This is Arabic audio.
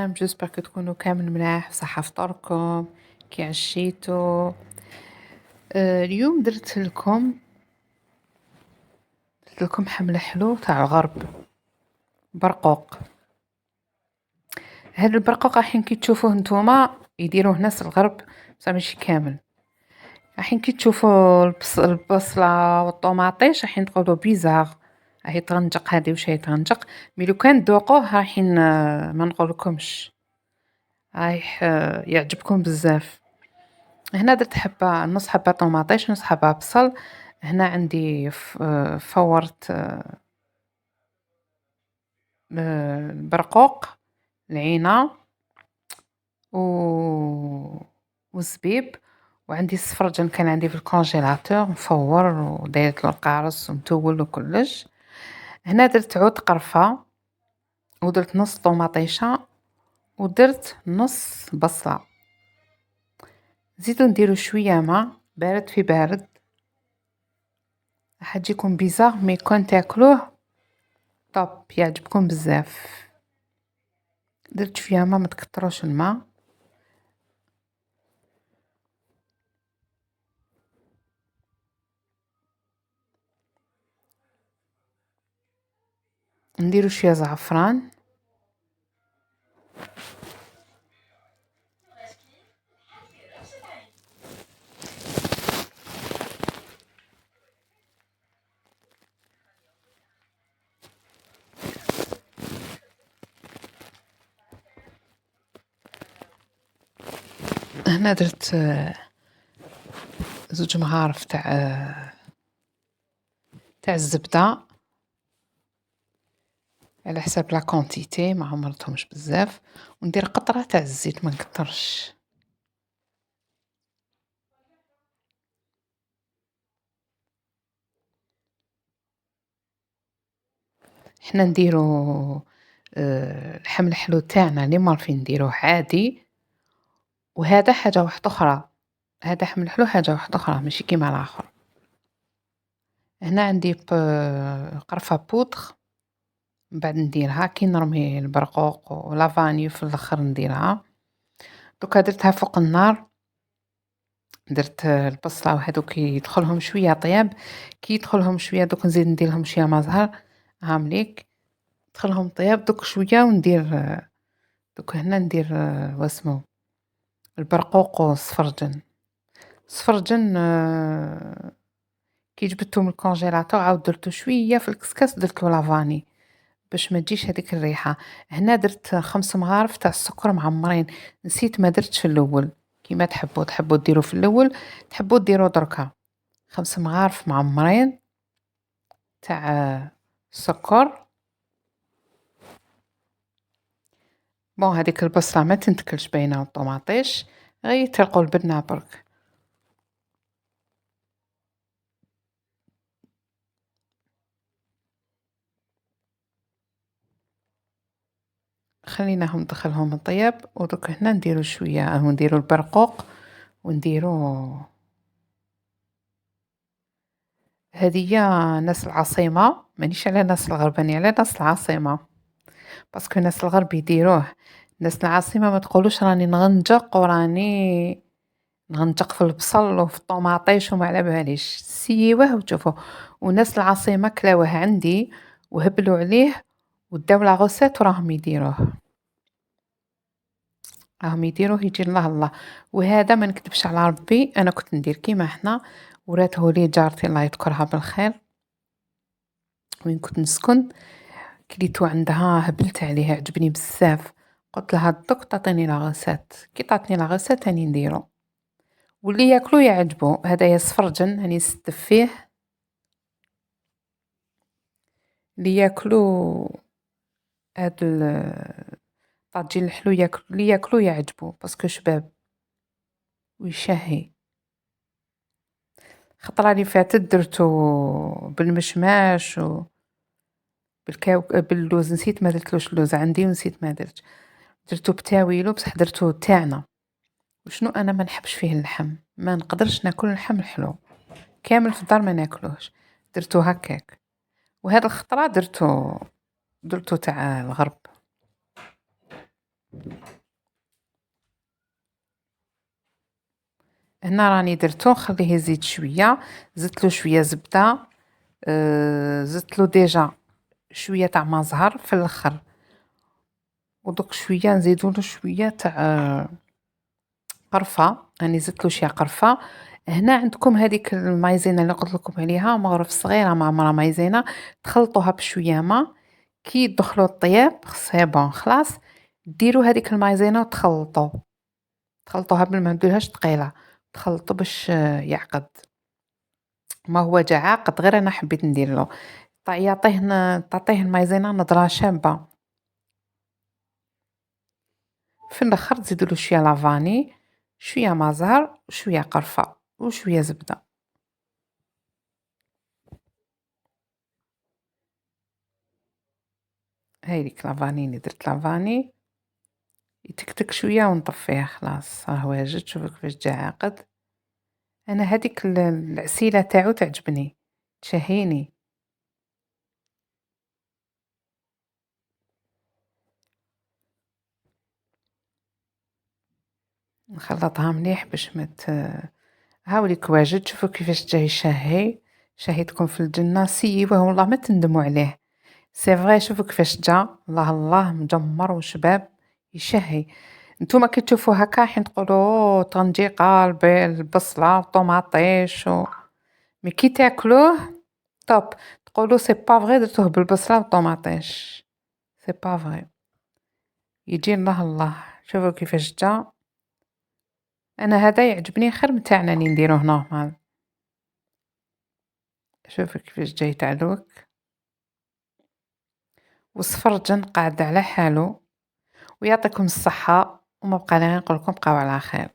السلام، جوسبر تكونوا كامل ملاح بصحة فطوركم كي عشيتوا. اليوم درت لكم حملة حلو تاع الغرب، برقوق. هذا البرقوق الحين كي تشوفوه نتوما يديروه ناس الغرب بصح ماشي كامل. الحين كي تشوفوا البصلة والطوماطيش الحين تقولوا بيزار، راهي تغنجق هذه وش هي تغنجق، مي لو كان تذوقوه رايحين ما نقولكمش رايح يعجبكم بزاف. هنا درت حبة نص حبة طوماطيش نص حبة بصل. هنا عندي فورت البرقوق، العينة والزبيب، وعندي السفرجل كان عندي في الكونجيلاتور مفور ودايرت له القارص ومتول وكلش. هنا درت عود قرفة ودرت نص طوماطيشة ودرت نص بصلة. زيدو نديرو شوية ما بارد في بارد، راح يجيكم بيزار مي كون تاكلوه طب يعجبكم بزاف. درت شوية ما تكتروش الماء. نديرو شوية زعفران، هنا درت زوج مغارف تاع الزبدة على حساب لا كونتيتي، ما عمرتهمش بزاف، وندير قطرة تاع الزيت ما نكترش. حنا نديرو الحمل الحلو تاعنا اللي معرفين نديروه عادي، وهذا حاجة واحدة أخرى، هذا حمل حلو حاجة واحدة أخرى ماشي كيما الآخر. هنا عندي قرفة بودغ، من بعد نديرها كي نرمي البرقوق ولافاني في الاخر نديرها. دوكا درتها فوق النار، درت البصلة وهذوك يدخلهم شوية طياب، كي يدخلهم شوية دوك نزيد نديرلهم شوية ما زهر هامليك دخلهم طياب دوك شوية، وندير دوك هنا ندير واسمو البرقوق والصفرجن. صفرجن كي جبدتو من الكونجيلاتور عاود درتو شوية في الكسكاس درتلو لافاني باش ما تجيش هذيك الريحة. هنا درت 5 مغارف تاع السكر معمرين، نسيت ما درتش في الاول، كيما تحبوا ديروا في الاول تحبوا ديروا دركا 5 مغارف معمرين تاع السكر. بون هذيك البصلة ما تنتكلش باينه والطوماطيش غير يترقوا البنة برك. خليناهم ندخلهم الطياب، ودوك هنا نديرو شوية نديرو البرقوق ونديرو هذيا ناس العاصمة، مانيش على ناس الغربانية، على ناس العاصمة، باسكو ناس الغرب يديروه، ناس العاصمة ما تقولوش راني نغنجق وراني نغنجق في البصل وفي الطوماطيش وما على باليش، سيوه وتشوفوا. وناس العاصمة كلاوه عندي وهبلوا عليه وداو لا غوسيت وراهم يديروه، راهم يديروه يجي الله الله. وهذا ما نكذبش على ربي انا كنت ندير كيما احنا، وراته لي جارتي الله يذكرها بالخير وين كنت نسكن، كليتو عندها هبلت عليه عجبني بزاف، قلت لها دوك تعطيني لا غوسيت، كي تعطيني لا غوسيت راني نديرو واللي ياكلو يعجبو. هدايا صفرجن راني نستف فيه، اللي ياكلو هاد الطاجين الحلو ياكلو اللي ياكلو يعجبو باسكو شباب ويشهي. خطرة اللي فاتت درتو بالمشماش و باللوز، نسيت ما درتلوش اللوز عندي ونسيت ما درتو بتاويلو بصح درتو تاعنا. وشنو انا ما نحبش فيه اللحم، ما نقدرش ناكل اللحم الحلو كامل في الدار ما ناكلوش، درتو هكاك. وهذا الخطرة درتو تاع الغرب. هنا راني درتو نخليه يزيد شويه، زدتلو شويه زبده، زدتلو ديجا شويه تاع ما زهر في الاخر، ودوك شويه نزيدولو شويه تاع قرفه، راني زدتلو شويه قرفه. هنا عندكم هذيك المايزينا اللي قلت لكم عليها، مغرف صغيره معمره مايزينا، تخلطوها بشويه ما، كي تدخلوا الطياب سي بون خلاص، ديروا هذيك المايزينا وتخلطوا، تخلطوها بالما ديرهاش ثقيله، تخلطوا باش يعقد. ما هو جا عاقد، غير انا حبيت ندير له تعطيه المايزينا نضره شابه. في الاخر تزيدوا له شويه لافاني، شويه ما زهر، وشويه قرفه، وشويه زبده. هايديك لافاني اللي درت لافاني، يتكتك شويه ونطفيه خلاص راه واجد. شوفوا كيفاش جا عاقد. انا هذيك العسيله تاعو تعجبني، تشهيني. نخلطها مليح باش هاوليك واجد. شوفوا كيفاش جاي شهي، شهيتكم في الجنة، سيوه والله ما تندموا عليه. سي فغي، شوفوا كيفاش جا، الله الله مجمر وشباب، يشهي. نتوما كي تشوفوا هكا حين تقولوا طنجيقة البصلة وطوماطيش مي كي تاكلوه توب، تقولوا سي با فغي درتوه بالبصلة والطوماطيش، سي با فغي، يجي الله الله. شوفوا كيفاش جا. انا هذا يعجبني خير من تاعنا اللي نديروه نورمال. شوفوا كيفاش جاي تعلوك، والسفرجن قاعد على حاله. ويعطيكم الصحة، وما بقى لي غير نقول لكم بقاو على خير.